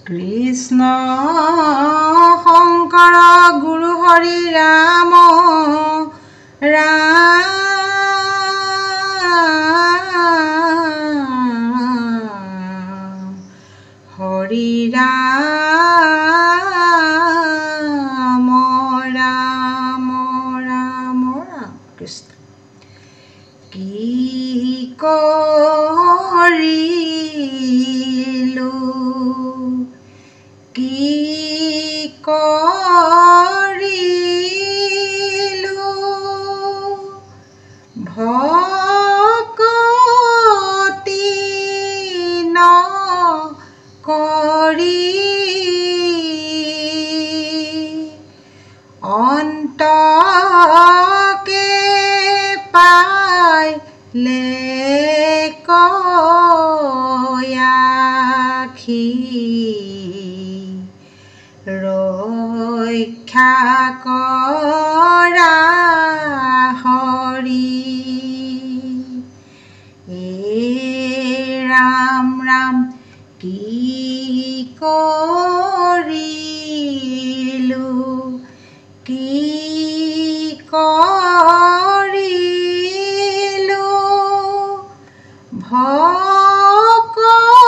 কৃষ্ণ শংকৰ গুৰু হৰি ৰাম হৰি ৰাম ৰাম ৰাম ৰাম কৃষ্ণ কি কৰিলো কি কৰিলো ভকতি নকৰি অন্তকে পাইলে কয়াখি ৰক্ষা কৰা হৰি ৰাম ৰাম কি কৰিলো কি কৰিলো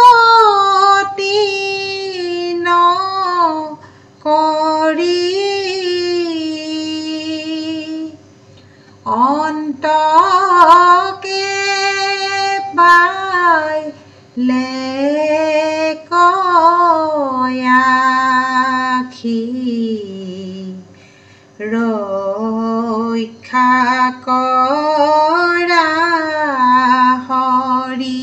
ভকতি নকৰি অন্তকে পাইলে কয়াখি ৰক্ষা কৰা হৰি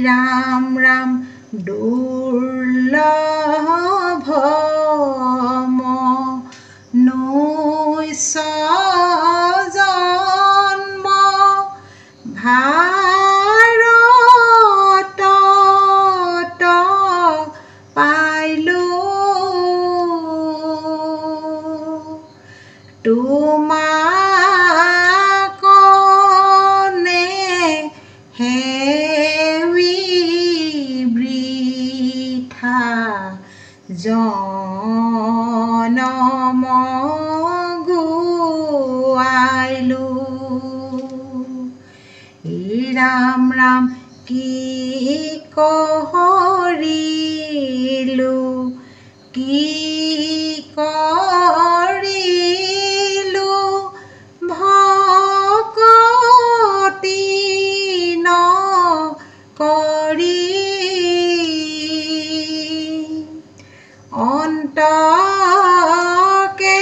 ৰাম ৰাম দুৰ্লভ মনুষ্য জন্ম ভাৰতত পাইলো তোমাকনে হেৰি বৃথা জনম গুৱাইলো ৰাম ৰাম কি কৰিলো কি কৰিলো ভকতি নকৰি অন্তকে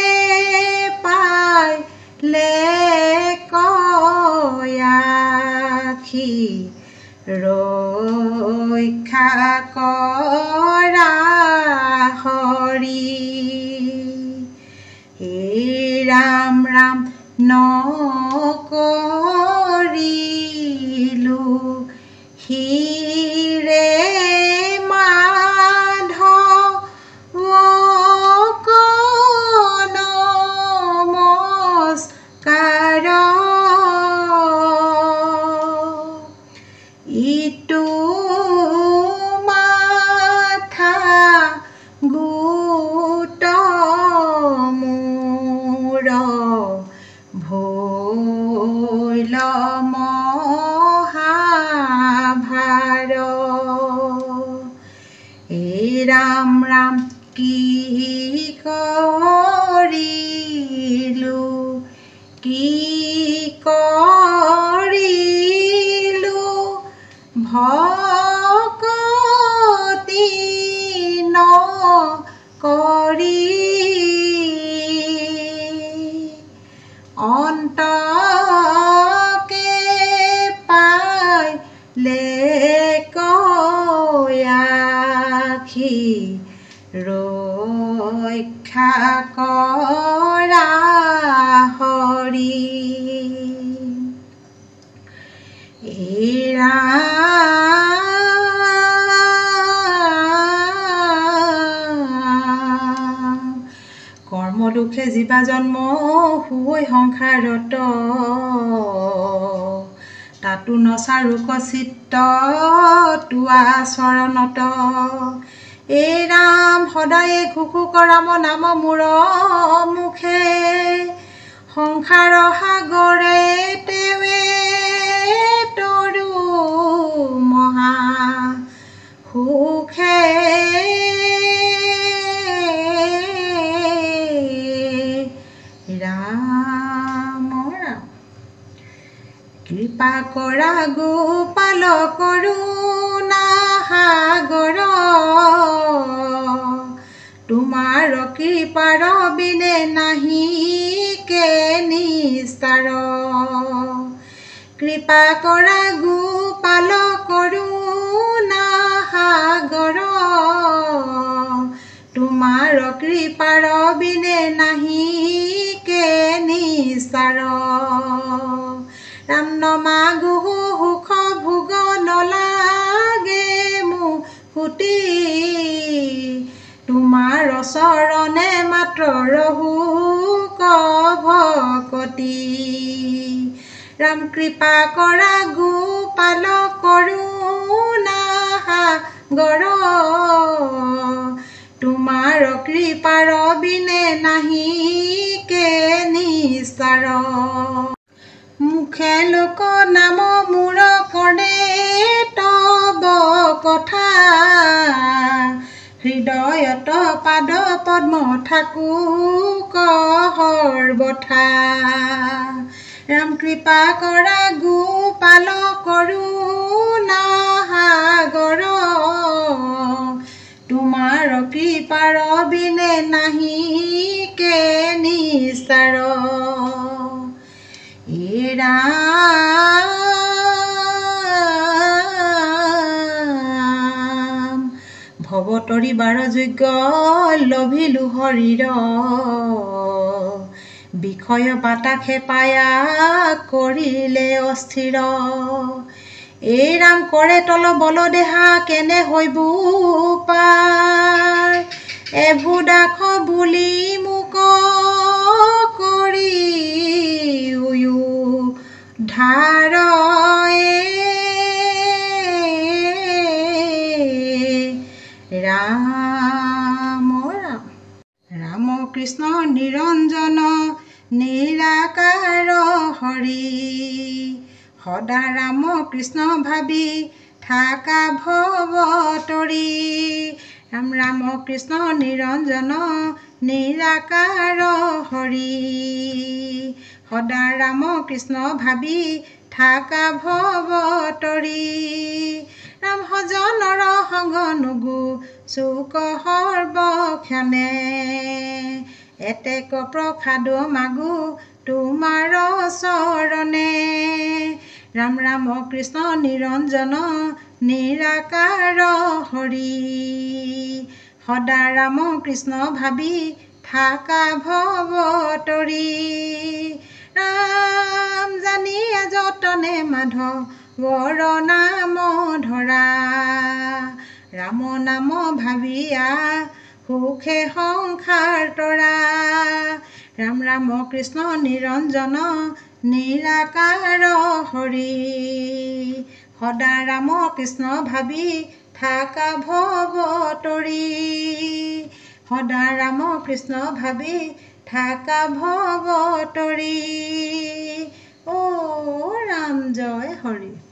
পাইলে কয়াখি ৰক্ষা কৰা হৰি ৰাম ৰাম নকৰিলো হিৰে মাধৱক নমস্কাৰ ইটো মাথা গোট মূৰ ভৈল মহাভাৰ ৰাম ৰাম কি কৰিলো কি কৰিলো ভকতি নকৰি অন্তকে পাইলে কয়াখি ৰক্ষা কৰা হৰি কৰ্ম দুখে জীৱা জন্ম হৈ সংসাৰত তাতো নচাৰো চিত্ত লোৱা চৰণত এই ৰাম সদায়ে ঘুঘুক ৰাম নাম মোৰ মুখে সংসাৰ সাগৰে তেৱে তৰু মহা সুখে ৰাম ৰাম কৃপা কৰা গোপাল কৰোণা সাগৰ তোমাৰ কৃপাৰ বিনে নাহি কে নিস্তাৰ কৃপা কৰা গোপাল কৰোণা সাগৰ তোমাৰ কৃপাৰ বিনে নাহি কে নিস্তাৰ ৰাম নমাগো সুখ ভোগ নলাগে মুকুতি তোমাৰ চৰণে মাত্ৰ ৰহু ভকতি ৰাম কৃপা কৰা গোপাল কৰোণা সাগৰ তোমাৰ কৃপাৰ বিনে নাহি কে নিস্তাৰ মুখে লোক নাম মোৰ পদে তব কথা হৃদয়ত পাদ পদ্ম থাকো সৰ্বথা ৰাম কৃপা কৰা গোপাল কৰোণা সাগৰ তোমাৰ কৃপাৰ বিনে নাহি কে নিস্তাৰ এই ৰাম ভৱতৰি বাৰ যোগ্য লভিলো হৰিৰ বিষয় বাতাসে পায়া কৰিলে অস্থিৰ এই ৰাম কৰে তল বল দেহা কেনে হৈবু পাৰ এভুদাখ বুলি মোক কৰি ধাৰ ৰাম ৰাম ৰাম কৃষ্ণ নিৰঞ্জন নিৰাকাৰ হৰি সদা ৰাম কৃষ্ণ ভাবি থাকা ভৱতৰি ৰাম ৰাম কৃষ্ণ নিৰঞ্জন নিৰাকাৰ হৰি সদা ৰাম কৃষ্ণ ভাবি থাকা ভৱতৰি ৰাম সজনৰ সংগ নুগু চুক সৰ্বক্ষণে এতেক প্ৰসাদ মাগো তোমাৰ চৰণে ৰাম ৰাম কৃষ্ণ নিৰঞ্জন নিৰাকাৰ হৰি সদা ৰাম কৃষ্ণ ভাবি থাকা ভৱতৰি ৰাম জানিয়ে যতনে মাধৱৰ নাম ধৰা ৰাম নাম ভাবিয়া সুখে সংসাৰ তৰা ৰাম ৰাম কৃষ্ণ নিৰঞ্জন নিৰাকাৰ হৰি সদা ৰাম কৃষ্ণ ভাবি থাকা ভৱতৰি সদা ৰাম কৃষ্ণ ভাবি থাকা ভৱতৰি ও ৰাম জয় হৰি।